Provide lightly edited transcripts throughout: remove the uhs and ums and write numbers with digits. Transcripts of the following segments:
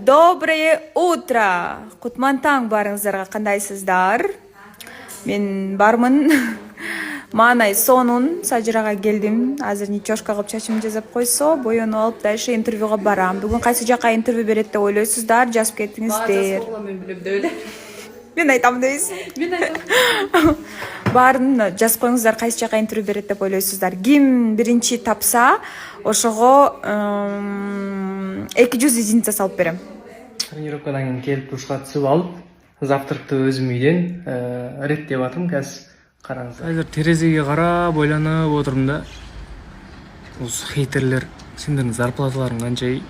Доброе утро. Кутман таң барыңыздарга, кандайсыздар? Мен бармын. Маанай сонун Сажырага келдим. Азыр ничошка кылып чачымды жасап койсо, боюнуп алып дальше интервьюга барам. Бүгүн кайсы жака интервью берет деп ойлойсуздар? Жазып кетиңиздер. Мен билем деп эле. Мен айтам дейсиң. Мен айтам. Баарын жазып коюңуздар, кайсы жака интервью берет деп ойлойсуздар. Ким биринчи тапса, ошого 200 единица салып берем. Тренировкадан кийин келип душка түсүп алып, завтракты өзүм үйдөн реттеп атам. Қазір караңыз. Азыр терезеге карап ойланып отурум да. Осы хейтерлер, сендердин зарплаталарың канча?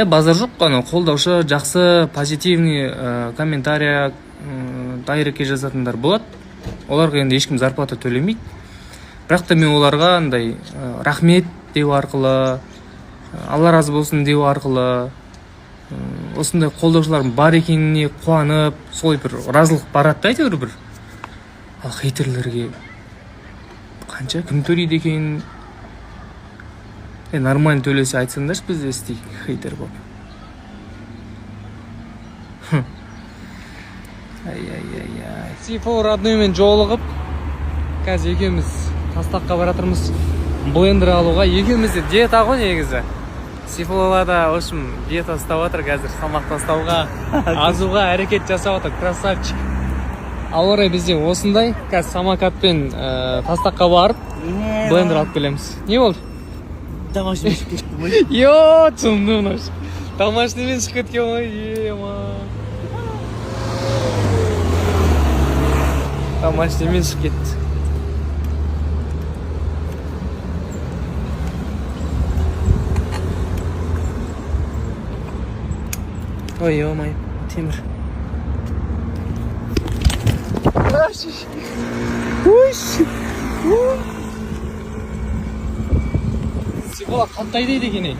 Базар жок, аны колдоошо жакшы, позитивный комментарий дайрекке жазатындар болот. Оларга энди эч ким зарплата төлөмөйт. Бирок да мен оларга андай рахмет деп аркылуу, Алла разы болсын деп аркылуу, осындай колдоочулардын бар экенине кубанып, солай бир ыраазылык барат да, айтор бир. Ал хейтерлерге канча ким төлөйт экен? Нормально төлөсө айтсаңдарчы, биз эстейик хейтер болуп. Ай. Сифо родной менен жолугуп, қазір экөөбүз тастакка баратырмыз. Блендер алууга. Экөөбүз де диета го негизи. Сифола да, в общем, диета ұстап атыр қазір, салмақты ұстауға, азуға әрекет жасап атыр, красавчик. Ал орай бізде осындай, қазір самокатпен тастаққа барып, блендер алып келеміз. Не болды? Домашний шығып кетті ма? Йо, тұмды ұнаш. Домашниймен шығып кеткен ма? Ема. Домашниймен шығып кетті. Ой, ё-моё, темір. Сифола қандай дейді екен?